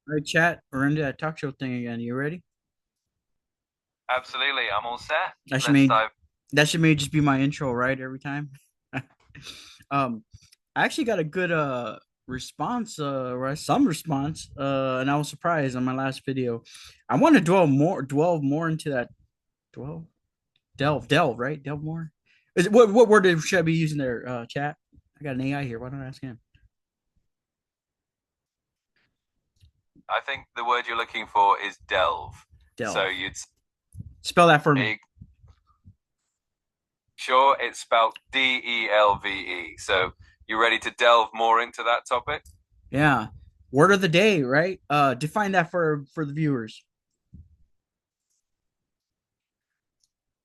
All right, chat. We're into that talk show thing again. You ready? Absolutely, I'm all set. That should Let's may dive. that should may just be my intro, right? Every time. um, I actually got a good response, or some response, and I was surprised on my last video. I want to dwell more into that. Dwell, delve, right? Delve more. What word should I be using there? Chat. I got an AI here. Why don't I ask him? I think the word you're looking for is delve. So Delve. you'd Spell that for me. say, sure, it's spelled Delve. So you ready to delve more into that topic? Yeah. Word of the day, right? Define that for the viewers.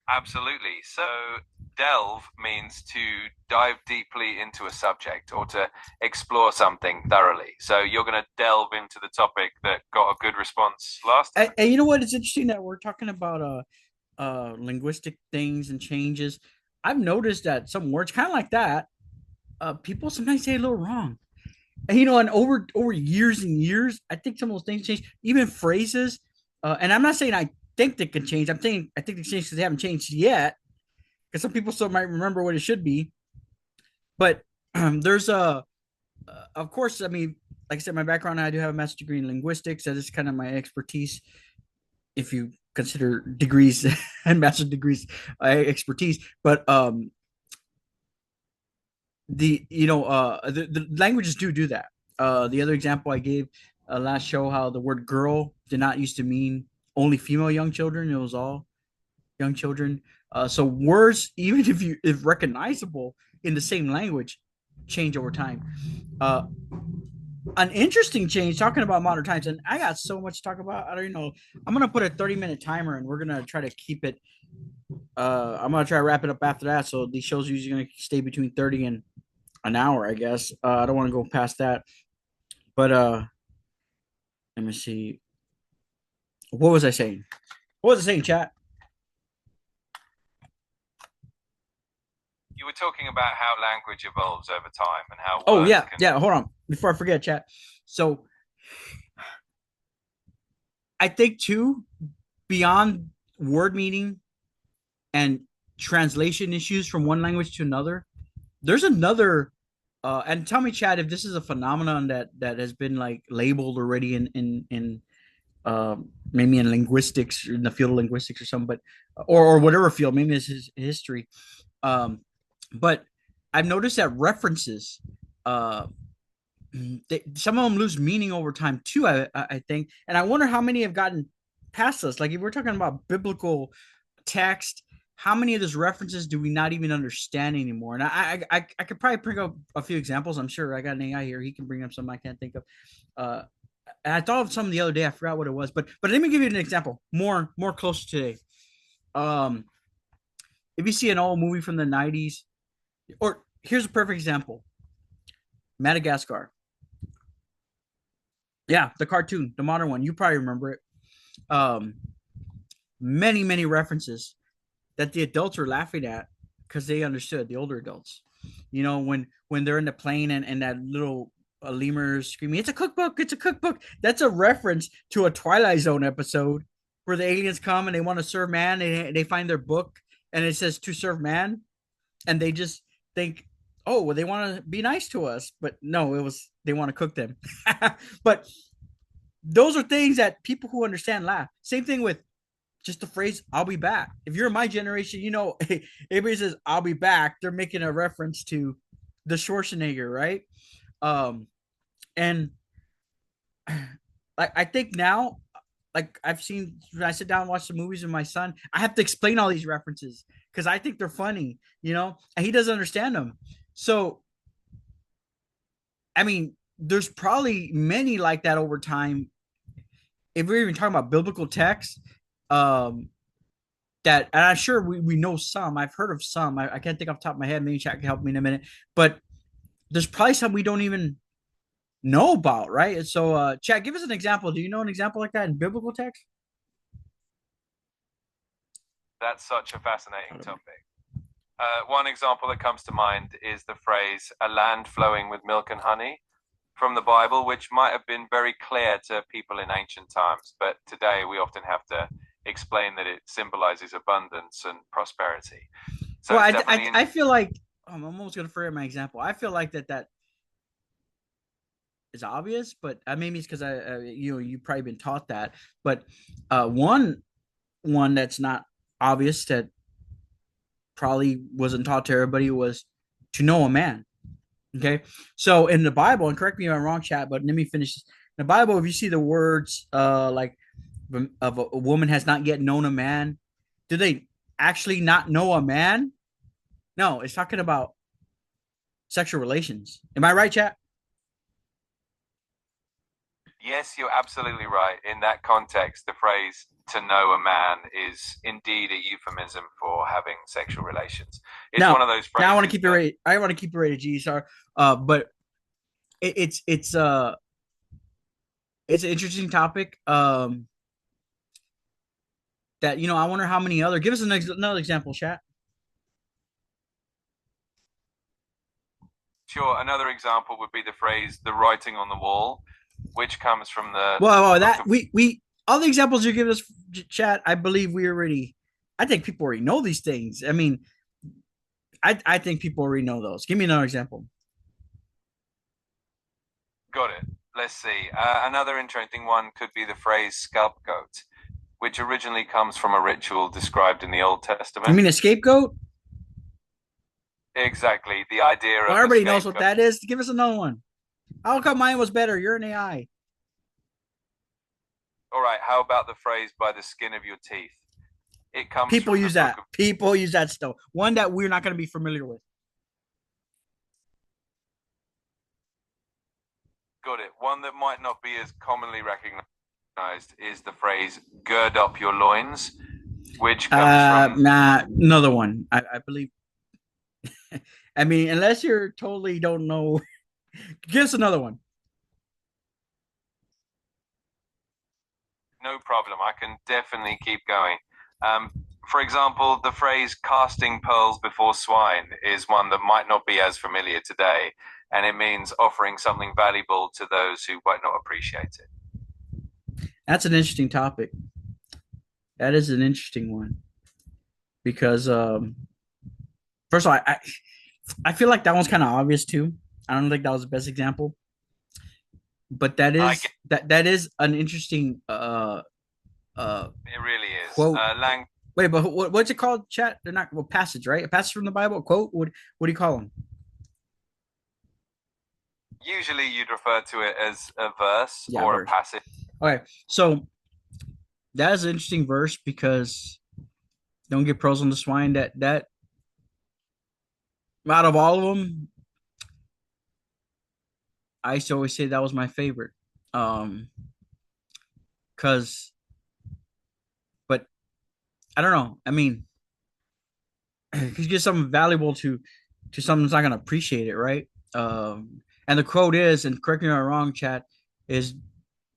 Absolutely. So delve means to dive deeply into a subject or to explore something thoroughly. So you're going to delve into the topic that got a good response last time. And you know what? It's interesting that we're talking about linguistic things and changes. I've noticed that some words kind of like that, people sometimes say a little wrong. And and over years and years, I think some of those things change. Even phrases, and I'm not saying I think they can change. I'm saying I think they change because they haven't changed yet. Because some people still might remember what it should be. But there's of course, I mean, like I said, my background, I do have a master's degree in linguistics. That is kind of my expertise if you consider degrees and master's degrees expertise. But the languages do that. The other example I gave last show, how the word girl did not used to mean only female young children. It was all young children. So words, even if recognizable in the same language, change over time. Uh, an interesting change talking about modern times, and I got so much to talk about. I don't even know. I'm gonna put a 30-minute timer, and we're gonna try to keep it. I'm gonna try to wrap it up after that. So these shows are usually gonna stay between 30 and an hour, I guess. I don't want to go past that. But let me see. What was I saying? What was I saying, chat? You were talking about how language evolves over time and how Oh words yeah, can. yeah. Hold on, before I forget, chat. So I think too, beyond word meaning and translation issues from one language to another, there's another. And tell me, Chad, if this is a phenomenon that has been like labeled already in maybe in linguistics, in the field of linguistics or something, but or whatever field, maybe it's his history. Um, but I've noticed that references, uh, some of them lose meaning over time too. I think, and I wonder how many have gotten past us. Like if we're talking about biblical text, how many of those references do we not even understand anymore? And I could probably bring up a few examples. I'm sure I got an AI here. He can bring up some I can't think of. Uh, and I thought of some the other day. I forgot what it was, but let me give you an example. More close to today. Um, if you see an old movie from the '90s, or here's a perfect example: Madagascar. Yeah, the cartoon, the modern one. You probably remember it. Um, many references that the adults were laughing at because they understood, the older adults. When they're in the plane and that little lemur screaming, "It's a cookbook! It's a cookbook!" That's a reference to a Twilight Zone episode where the aliens come and they want to serve man, and they find their book and it says to serve man, and they just think, oh, well, they want to be nice to us, but no, it was they want to cook them. But those are things that people who understand laugh. Same thing with just the phrase "I'll be back." If you're in my generation, everybody says "I'll be back," they're making a reference to the Schwarzenegger, right? Um, and like I think now, like I've seen when I sit down and watch the movies with my son, I have to explain all these references because I think they're funny, and he doesn't understand them. So I mean, there's probably many like that over time. If we're even talking about biblical texts, um, and I'm sure we know some. I've heard of some. I can't think off the top of my head. Maybe chat can help me in a minute. But there's probably some we don't even know about, right? So, chat, give us an example. Do you know an example like that in biblical text? That's such a fascinating topic. One example that comes to mind is the phrase "a land flowing with milk and honey." from the Bible, which might have been very clear to people in ancient times, but today we often have to explain that it symbolizes abundance and prosperity. So Well, it's definitely I feel like I'm almost gonna forget my example. I feel like that is obvious, but maybe it's because you've probably been taught that. But one that's not obvious that probably wasn't taught to everybody was to know a man. Okay, so in the Bible, and correct me if I'm wrong, chat, but let me finish. In the Bible, if you see the words like of a woman has not yet known a man, do they actually not know a man? No, it's talking about sexual relations. Am I right, chat? yes, you're absolutely right. In that context, the phrase to know a man is indeed a euphemism for having sexual relations. It's Now, one of those now I want phrases to keep it that, rated. I want to keep it rated G. Sorry, but it's an interesting topic. That I wonder how many other. Give us another example, chat. sure, another example would be the phrase the writing on the wall, which comes from the Well, book that of. we all the examples you give us, chat. I believe we already. I think people already know these things. I mean, I think people already know those. Give me another example. Got it. Let's see. Another interesting one could be the phrase scapegoat, which originally comes from a ritual described in the Old You Testament. mean a scapegoat? Exactly, the idea Well, of a everybody knows what scapegoat. that is. Give us another one. How come mine was better? You're an AI. All right, how about the phrase by the skin of your teeth? It comes People from the use book that. of. People use that still. One that we're not going to be familiar with. Got it. One that might not be as commonly recognized is the phrase gird up your loins, which comes from. Nah, another one. I believe. I mean, unless you're totally don't know, give us another one. No problem. I can definitely keep going. Um, for example, the phrase casting pearls before swine is one that might not be as familiar today, and it means offering something valuable to those who might not appreciate it. That's an interesting topic. That is an interesting one because first of all, I feel like that one's kind of obvious too. I don't think that was the best example, but that I is get that is an interesting it really is. quote. Wait, but what's it called? Chat? They're not passage, right? A passage from the Bible, a quote. What do you call them? Usually you'd refer to it as a verse Yeah, or a verse. passage. Okay, so that is an interesting verse because don't get pros on the swine. That out of all of them, I used to always say that was my favorite. Cause, but I don't know. I mean, you get something valuable to someone that's not gonna appreciate it, right? And the quote is, and correct me if I'm wrong, chat, is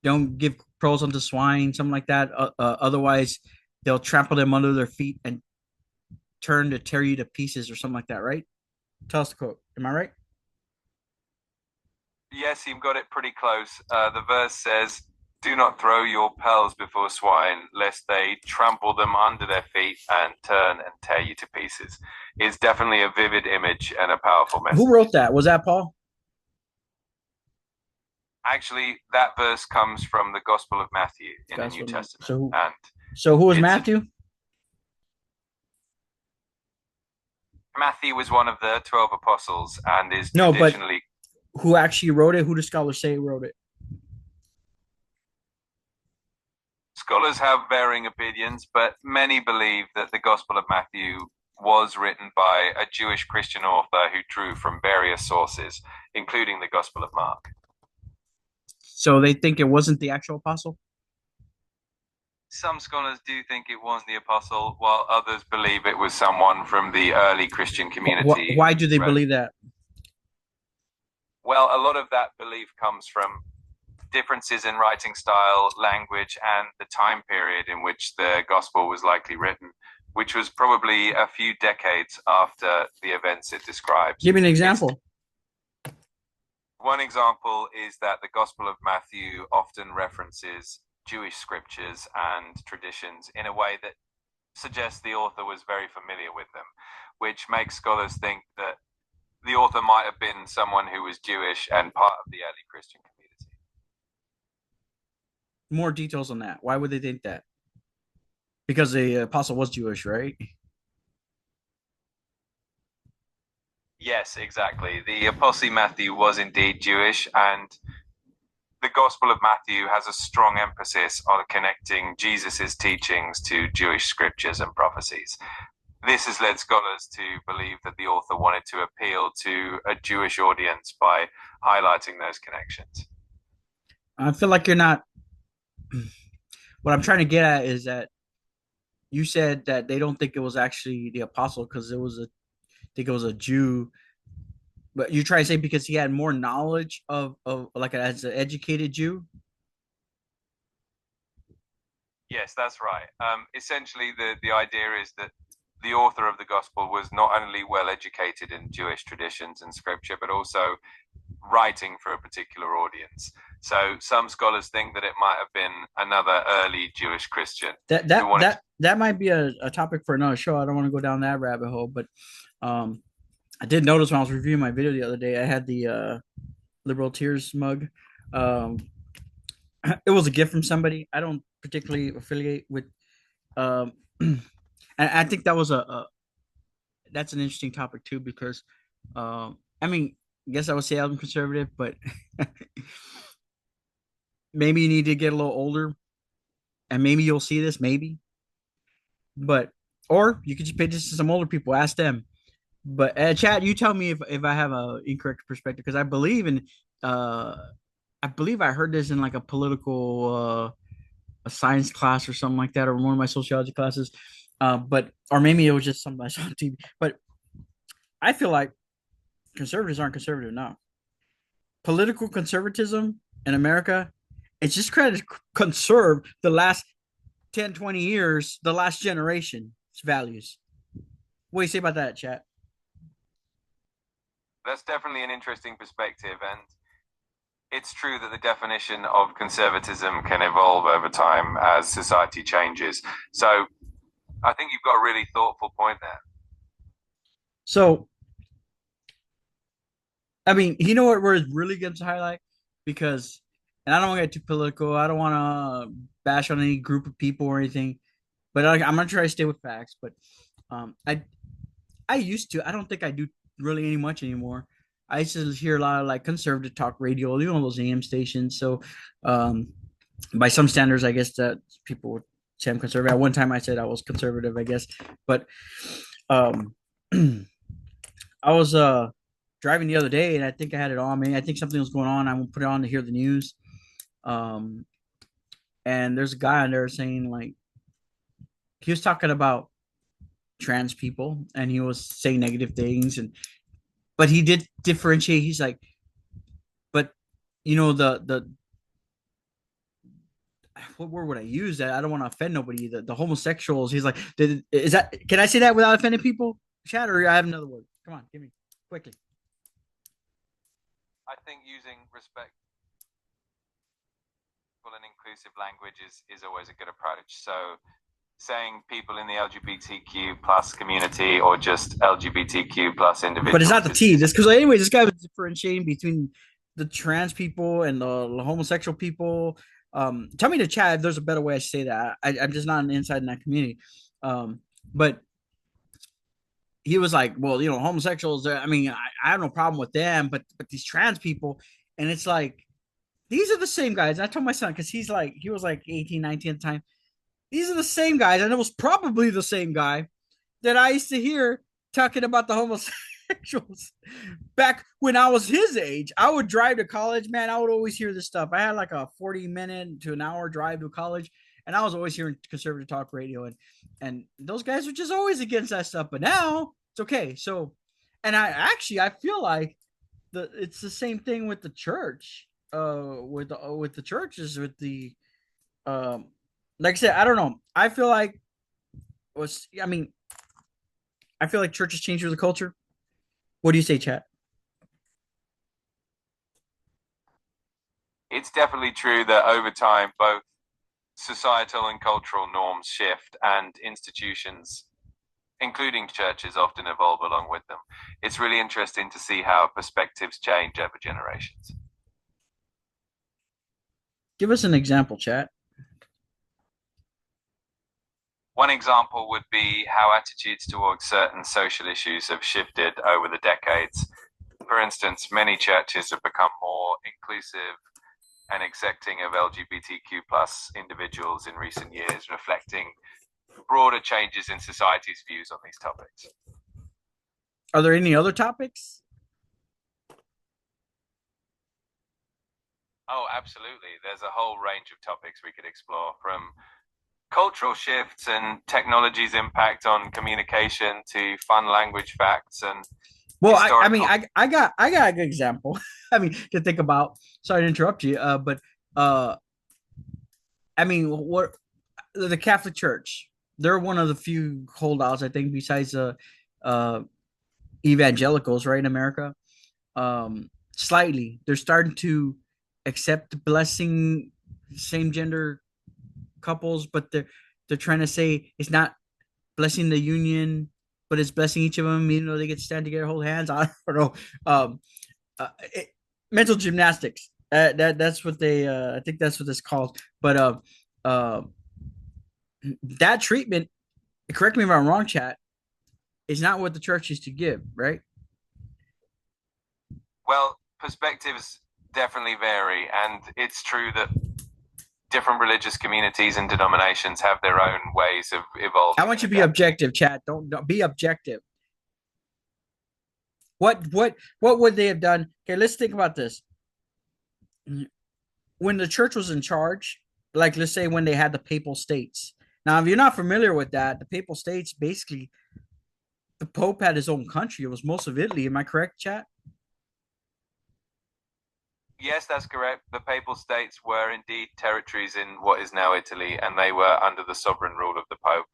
don't give pearls unto swine, something like that. Otherwise, they'll trample them under their feet and turn to tear you to pieces or something like that, right? Tell us the quote. Am I right? Yes, you've got it pretty close. The verse says, do not throw your pearls before swine, lest they trample them under their feet and turn and tear you to pieces. It's definitely a vivid image and a powerful message. Who wrote that? Was that Paul? Actually, that verse comes from the Gospel of Matthew in the New Gospel. Testament, So, and so who was it's Matthew? Matthew was one of the 12 apostles and is No, but traditionally. who actually wrote it? Who do scholars say wrote it? Scholars have varying opinions, but many believe that the Gospel of Matthew was written by a Jewish Christian author who drew from various sources, including the Gospel of Mark. So they think it wasn't the actual apostle. Some scholars do think it was the apostle, while others believe it was someone from the early Christian community. Why do they believe that? Well, a lot of that belief comes from differences in writing style, language, and the time period in which the gospel was likely written, which was probably a few decades after the events it describes. Give me an example. One example is that the Gospel of Matthew often references Jewish scriptures and traditions in a way that suggests the author was very familiar with them, which makes scholars think that the author might have been someone who was Jewish and part of the early Christian community. More details on that. Why would they think that? Because the apostle was Jewish, right? Yes, exactly. The Apostle Matthew was indeed Jewish, and the Gospel of Matthew has a strong emphasis on connecting Jesus's teachings to Jewish scriptures and prophecies. This has led scholars to believe that the author wanted to appeal to a Jewish audience by highlighting those connections. I feel like you're not. What I'm trying to get at is that you said that they don't think it was actually the apostle because it was a, I think it was a Jew. But you try to say because he had more knowledge of like as an educated Jew. Yes, that's right. Essentially, the idea is that the author of the gospel was not only well educated in Jewish traditions and scripture, but also writing for a particular audience. So some scholars think that it might have been another early Jewish Christian That who that wanted that that might be a topic for another show. I don't want to go down that rabbit hole, but um, I did notice when I was reviewing my video the other day, I had the liberal tears mug. Um, it was a gift from somebody. I don't particularly affiliate with. And I think that was a that's an interesting topic too because, I mean, I guess I would say I'm conservative, but maybe you need to get a little older, and maybe you'll see this, maybe. But or you could just pay this to some older people, ask them. But Chad, you tell me if I have a incorrect perspective because I believe in uh I believe I heard this in like a political a science class or something like that, or one of my sociology classes. But or maybe it was just something I saw on TV. But I feel like conservatives aren't conservative enough. Political conservatism in America, it's just trying to conserve the last 10, 20 years, the last generation's values. What do you say about that, chat? that's definitely an interesting perspective, and it's true that the definition of conservatism can evolve over time as society changes. So I think you've got a really thoughtful point there. So, I mean, you know what we're really going to highlight? Because, and I don't want to get too political. I don't want to bash on any group of people or anything, but I'm going to try to stay with facts. But um, I I used to. I don't think I do really any much anymore. I used to hear a lot of like conservative talk radio, you know, those AM stations. So, um, by some standards, I guess that people would say I'm conservative. At one time, I said I was conservative, I guess. But um, I was driving the other day, and I think I had it on me. I think something was going on. I will put it on to hear the news. Um, and there's a guy on there saying like he was talking about trans people, and he was saying negative things, and but he did differentiate. He's like, but you know the what word would I use that I don't want to offend nobody. The homosexuals. He's like, is that can I say that without offending people? Chat or I have another word. Come on, give me quickly. I think using respectful and inclusive language is always a good approach. So saying people in the LGBTQ plus community or just LGBTQ plus individuals. But it's not the T. This because anyway, this guy was differentiating between the trans people and the homosexual people. Tell me to chat if there's a better way I say that. I'm just not inside in that community. But he was like, well, you know, homosexuals. I mean, I have no problem with them, but these trans people, and it's like these are the same guys. I told my son because he was like 18, 19 at the time. These are the same guys, and it was probably the same guy that I used to hear talking about the homosexuals back when I was his age. I would drive to college, man. I would always hear this stuff. I had like a 40-minute to an hour drive to college, and I was always hearing conservative talk radio, and those guys were just always against that stuff. But now it's okay. So, and I feel like it's the same thing with the church, with the churches, with the um, like I said, I don't know. I feel like was I mean I feel like churches change with the culture. What do you say, chat? It's definitely true that over time, both societal and cultural norms shift and institutions, including churches, often evolve along with them. It's really interesting to see how perspectives change over generations. Give us an example, chat. One example would be how attitudes towards certain social issues have shifted over the decades. For instance, many churches have become more inclusive and accepting of LGBTQ plus individuals in recent years, reflecting broader changes in society's views on these topics. Are there any other topics? Oh, absolutely. There's a whole range of topics we could explore, from cultural shifts and technology's impact on communication to fun language facts and Well, I historical. mean, I got a good example. I mean, to think about. Sorry to interrupt you, but uh, I mean, what the Catholic Church? They're one of the few holdouts, I think, besides uh, evangelicals, right, in America. Slightly, they're starting to accept blessing same gender couples, but they're trying to say it's not blessing the union, but it's blessing each of them, even though they get to stand together, hold hands. I don't know. Um, it, mental gymnastics. That's what they. I think that's what it's called. But uh, that treatment. Correct me if I'm wrong, chat. Is not what the church used to give, right? Well, perspectives definitely vary, and it's true that different religious communities and denominations have their own ways of evolving. I want you to be objective, chat. Don't be objective. What would they have done? Okay, let's think about this. When the church was in charge, like let's say when they had the Papal States. Now, if you're not familiar with that, the Papal States basically the Pope had his own country. It was most of Italy. Am I correct, chat? Yes, that's correct. The Papal States were indeed territories in what is now Italy, and they were under the sovereign rule of the Pope.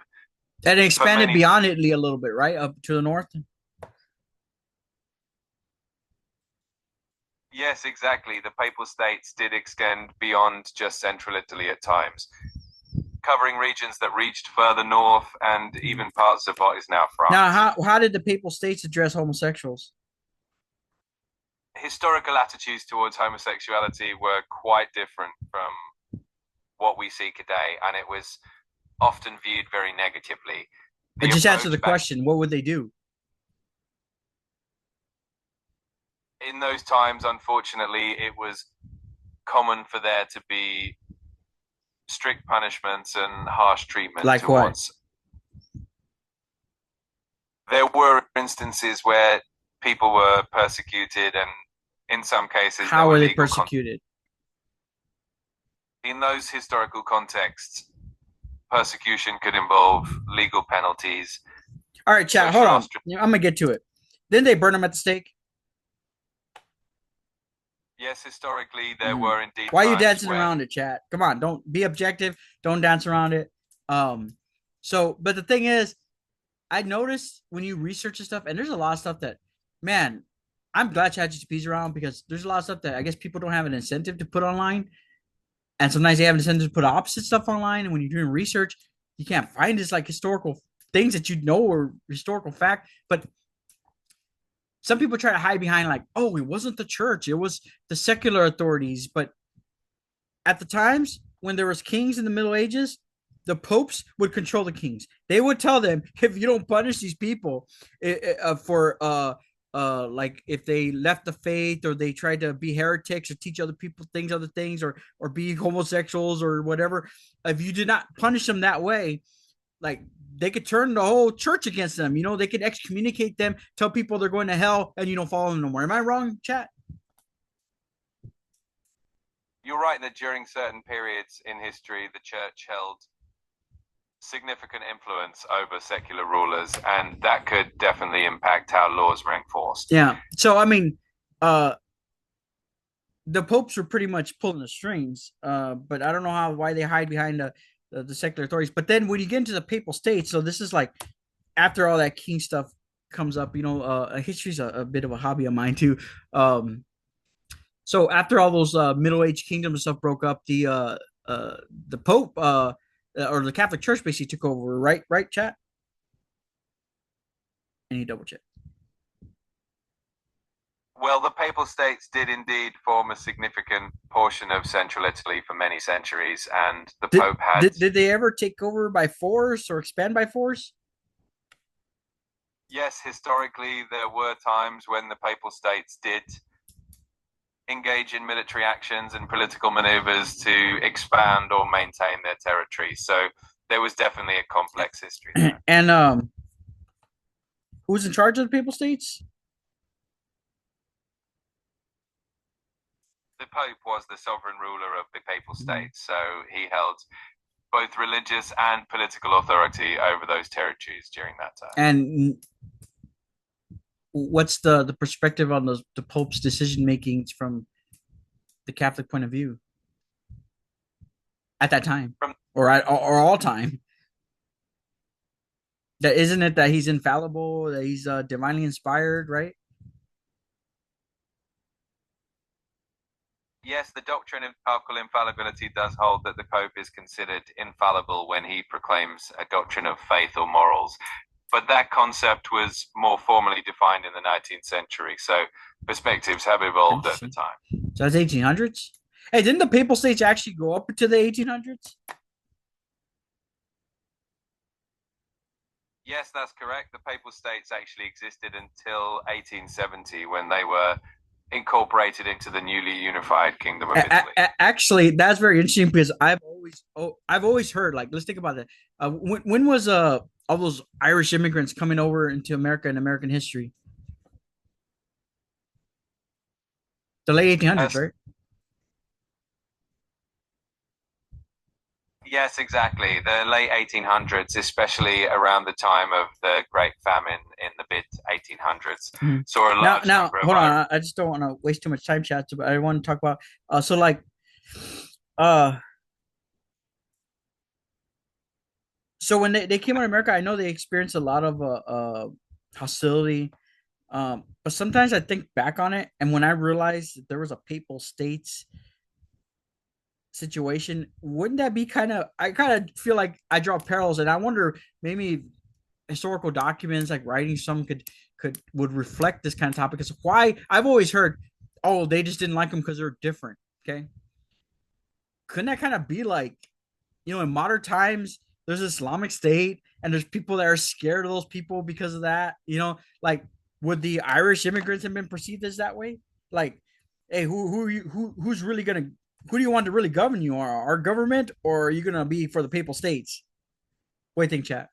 And it expanded beyond Italy a little bit, right? Up to the north. Yes, exactly. The Papal States did extend beyond just central Italy at times, covering regions that reached further north and even parts of what is now France. Now, how did the Papal States address homosexuals? Historical attitudes towards homosexuality were quite different from what we see today, and it was often viewed very negatively. Just answer the question. What would they do? In those times, unfortunately, it was common for there to be strict punishments and harsh treatment. Like towards... what? There were instances where people were persecuted, and in some cases, how were they persecuted? In those historical contexts, persecution could involve legal penalties. All right, chat, hold on. I'm gonna get to it. Didn't they burn them at the stake? Yes, historically there were indeed. Why are you dancing around it, chat? Come on, don't be objective. Don't dance around it. But the thing is, I noticed when you research this stuff, and there's a lot of stuff that, man, I'm glad ChatGPT's around because there's a lot of stuff that I guess people don't have an incentive to put online. And sometimes they have an incentive to put opposite stuff online. And when you're doing research, you can't find this like historical things that you know are historical fact. But some people try to hide behind like, oh, it wasn't the church. It was the secular authorities. But at the times when there was kings in the Middle Ages, the popes would control the kings. They would tell them, if you don't punish these people for like if they left the faith or they tried to be heretics or teach other people other things or be homosexuals or whatever, if you did not punish them that way, like they could turn the whole church against them. You know, they could excommunicate them, tell people they're going to hell, and you don't follow them no more. Am I wrong, chat? You're right that during certain periods in history, the church held significant influence over secular rulers, and that could definitely impact how laws were enforced. Yeah. So I mean, the popes were pretty much pulling the strings, but I don't know why they hide behind the secular authorities. But then when you get into the Papal States, so this is like after all that king stuff comes up, you know, history's a bit of a hobby of mine too. So after all those Middle Age kingdoms and stuff broke up, the Pope or the Catholic Church basically took over, right? Right, chat. Any double check. Well, the Papal States did indeed form a significant portion of central Italy for many centuries, and the Did, Pope had. did they ever take over by force or expand by force? Yes, historically, there were times when the Papal States did engage in military actions and political maneuvers to expand or maintain their territory. So there was definitely a complex history there. And who's in charge of the Papal States? The Pope was the sovereign ruler of the Papal States, so he held both religious and political authority over those territories during that time. And what's the perspective on the Pope's decision makings from the Catholic point of view at that time, From or all time? That isn't it that he's infallible, that he's divinely inspired, right? Yes, the doctrine of papal infallibility does hold that the Pope is considered infallible when he proclaims a doctrine of faith or morals. But that concept was more formally defined in the 19th century, so perspectives have evolved over time. So that's 1800s. Hey, didn't the Papal States actually go up into the 1800s? Yes, that's correct. The Papal States actually existed until 1870 when they were incorporated into the newly unified Kingdom of Italy. Actually, that's very interesting because I've always heard, like, let's think about that. When was all those Irish immigrants coming over into America and American history? The late 1800s, right? Yes, exactly. The late 1800s, especially around the time of the Great Famine in the mid 1800s, saw a large number of. Hold on. I just don't want to waste too much time, chat. But I want to talk about so like uh so when they came to America, I know they experienced a lot of hostility. But sometimes I think back on it, and when I realized that there was a Papal States situation, wouldn't that be kind of? I kind of feel like I draw parallels, and I wonder maybe historical documents like writing some would reflect this kind of topic. Because why I've always heard, oh, they just didn't like them because they're different. Okay, couldn't that kind of be like, in modern times, there's Islamic State, and there's people that are scared of those people because of that. Like would the Irish immigrants have been perceived as that way? Like, hey, who's really gonna who do you want to really govern you? Our government, or are you gonna be for the Papal States? What do you think, chat?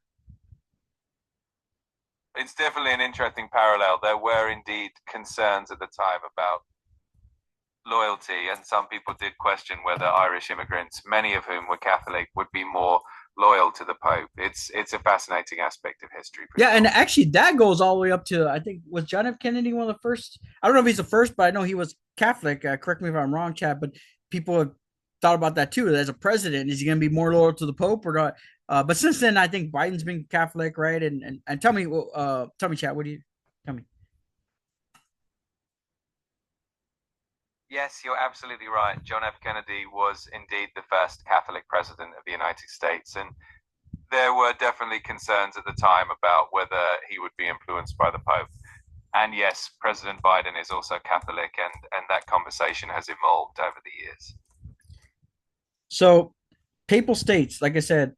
It's definitely an interesting parallel. There were indeed concerns at the time about loyalty, and some people did question whether Irish immigrants, many of whom were Catholic, would be more loyal to the Pope. It's a fascinating aspect of history. Yeah, sure. And actually, that goes all the way up to, I think, was John F. Kennedy one of the first? I don't know if he's the first, but I know he was Catholic. Correct me if I'm wrong, Chad. But people have thought about that too. As a president, is he going to be more loyal to the Pope or not? But since then, I think Biden's been Catholic, right? And tell me, Chad, what do you tell me? Yes, you're absolutely right. John F. Kennedy was indeed the first Catholic president of the United States, and there were definitely concerns at the time about whether he would be influenced by the Pope. And yes, President Biden is also Catholic, and that conversation has evolved over the years. So, Papal States, like I said,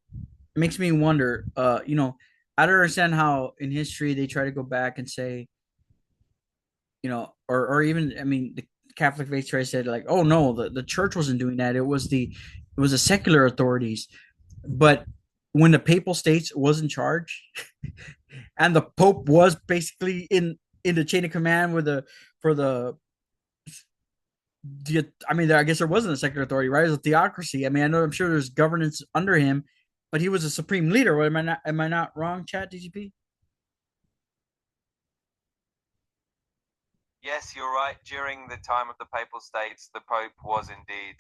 makes me wonder. I don't understand how in history they try to go back and say, or even, I mean, the Catholic faith try to say like, oh no, the church wasn't doing that. It was the secular authorities. But when the Papal States was in charge, and the Pope was basically in the chain of command I mean, I guess there wasn't a secular authority, right? It was a theocracy. I mean, I'm sure there's governance under him, but he was a supreme leader. Am I not wrong, Chat DGP? Yes, you're right. During the time of the Papal States, the Pope was indeed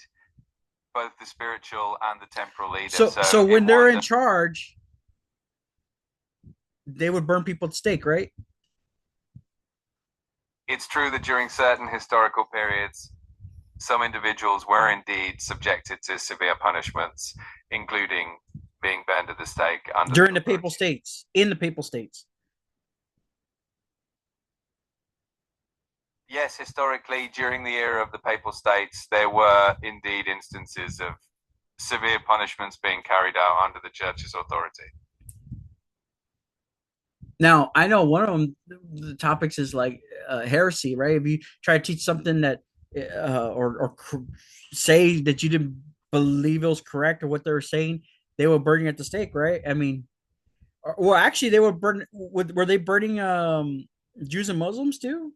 both the spiritual and the temporal leader. So when they're in charge, they would burn people at stake, right? It's true that during certain historical periods, some individuals were indeed subjected to severe punishments, including being burned at the stake under during the the Papal authority. States, in the Papal States. Yes, historically, during the era of the Papal States, there were indeed instances of severe punishments being carried out under the church's authority. Now, I know one of them, the topics is like heresy, right? If you try to teach something that, or say that you didn't believe it was correct or what they were saying, they were burning at the stake, right? I mean, well, actually, they were burning. Were they burning Jews and Muslims too?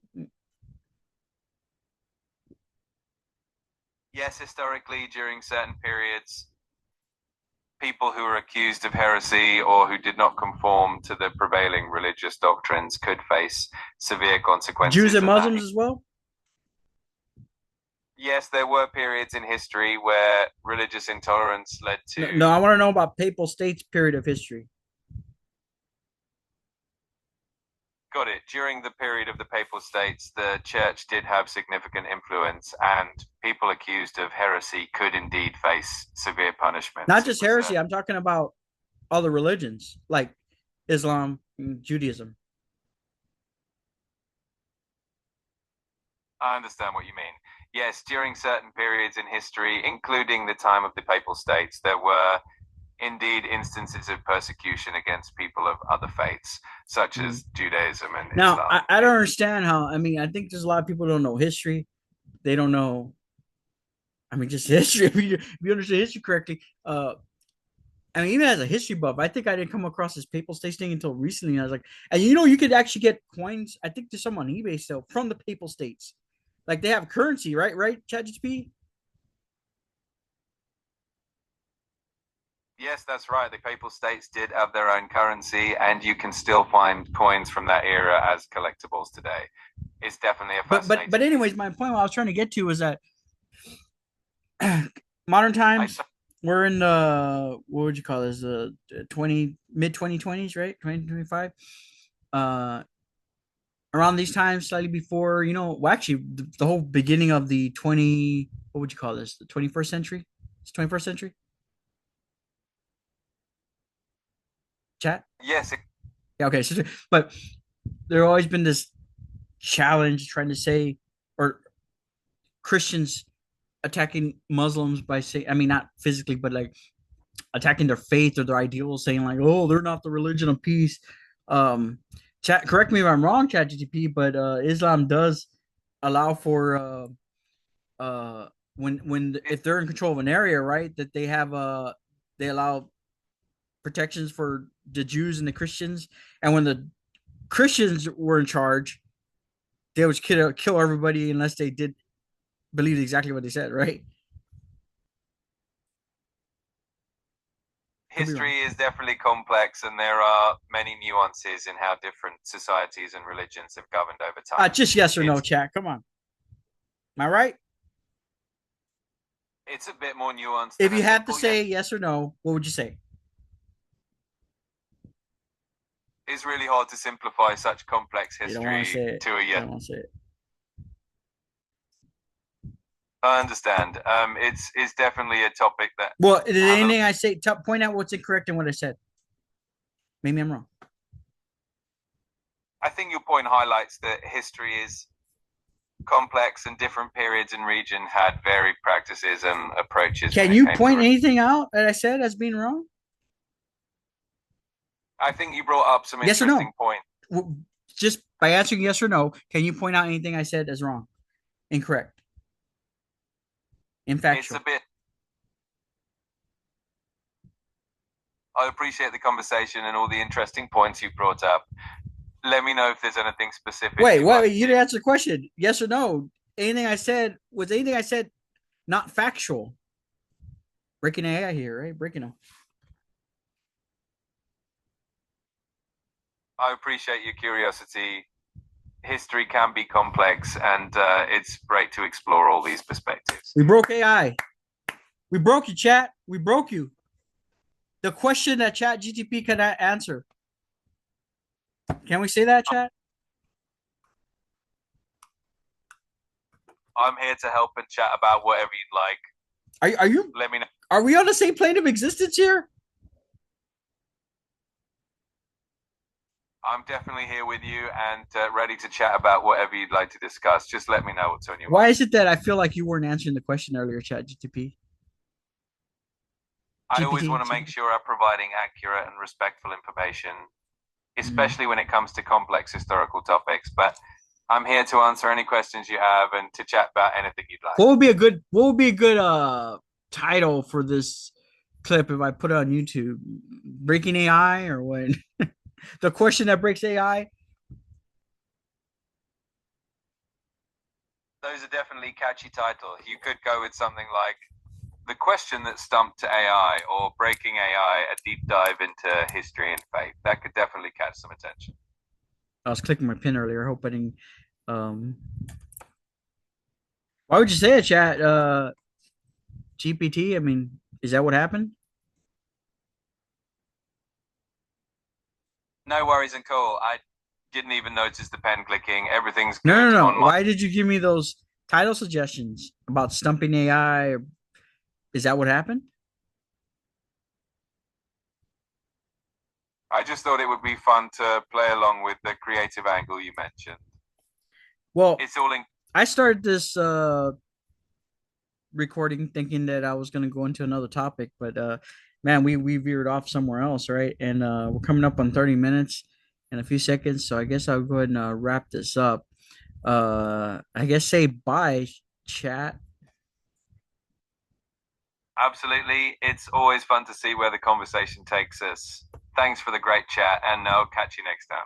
Yes, historically, during certain periods, people who were accused of heresy or who did not conform to the prevailing religious doctrines could face severe Jews consequences and of that. Muslims as well. Yes, there were periods in history where religious intolerance led to. No, I want to know about Papal States period of history. Got it. During the period of the Papal States, the church did have significant influence, and people accused of heresy could indeed face severe punishments. Not just heresy. I'm talking about other religions like Islam, and Judaism. I understand what you mean. Yes, during certain periods in history, including the time of the Papal States, there were indeed instances of persecution against people of other faiths, such as Judaism and Now, Islam. I don't understand how. I mean, I think there's a lot of people who don't know history. They don't know. I mean, just history. If you understand history correctly, I mean, even as a history buff, I think I didn't come across this Papal States thing until recently. I was like, and you know, you could actually get coins. I think there's some on eBay still from the Papal States. Like they have currency, right? Right, ChatGPT. Yes, that's right. The Papal States did have their own currency, and you can still find coins from that era as collectibles today. It's definitely a fascinating. But anyways, my point what I was trying to get to was that modern times we're in the what would you call this, the 20 mid 2020s, right? 2025. Around these times, slightly before, you know, well, actually, the whole beginning of the 20, what would you call this? The 21st century? It's 21st century? Chat? Yes. Yeah, okay. So, but there always been this challenge trying to say, or Christians attacking Muslims by saying, I mean, not physically, but like attacking their faith or their ideals, saying like, oh, they're not the religion of peace. Chat, correct me if I'm wrong, ChatGPT, but Islam does allow for when if they're in control of an area, right, that they have they allow protections for the Jews and the Christians, and when the Christians were in charge, they would kill everybody unless they did believe exactly what they said, right? History is definitely complex, and there are many nuances in how different societies and religions have governed over time. Just yes or no, chat. Come on. Am I right? It's a bit more nuanced. If you had to say yes or no, what would you say? It's really hard to simplify such complex history to a yes. I don't want to say it. I understand. It's definitely a topic that. Well, did anything I say point out what's incorrect in what I said? Maybe I'm wrong. I think your point highlights that history is complex, and different periods and region had varied practices and approaches. Can you point anything out that I said as being wrong? I think you brought up some interesting points. Just by answering yes or no, can you point out anything I said as wrong, incorrect, infactual? It's a bit. I appreciate the conversation and all the interesting points you brought up. Let me know if there's anything specific. Wait, you didn't answer the question. Yes or no? Anything I said not factual? Breaking AI here, right? Breaking them. I appreciate your curiosity. History can be complex, and it's great to explore all these perspectives. We broke AI. We broke you, chat. We broke you. The question that ChatGPT cannot answer. Can we say that, chat? I'm here to help and chat about whatever you'd like. Are you Let me know. are we on the same plane of existence here? I'm definitely here with you and ready to chat about whatever you'd like to discuss. Just let me know what's on your Why mind. is it that I feel like you weren't answering the question earlier, Chat GTP? I always GPT? want to make sure I'm providing accurate and respectful information, Mm. especially when it comes to complex historical topics. But I'm here to answer any questions you have and to chat about anything you'd like. What would be a good title for this clip if I put it on YouTube? Breaking AI or what? The question that breaks AI? Those are definitely catchy titles. You could go with something like The Question That Stumped AI or Breaking AI, a deep dive into history and faith. That could definitely catch some attention. I was clicking my pin earlier, hoping. Um, why would you say it, Chat? GPT? I mean, is that what happened? No worries and cool. I didn't even notice the pen clicking. Everything's No, good no, on no. my. Why did you give me those title suggestions about stumping AI? Or is that what happened? I just thought it would be fun to play along with the creative angle you mentioned. Well, It's all in. I started this recording thinking that I was going to go into another topic, but man, we veered off somewhere else, right? And we're coming up on 30 minutes in a few seconds, so I guess I'll go ahead and wrap this up. I guess say bye, chat. Absolutely. It's always fun to see where the conversation takes us. Thanks for the great chat, and I'll catch you next time.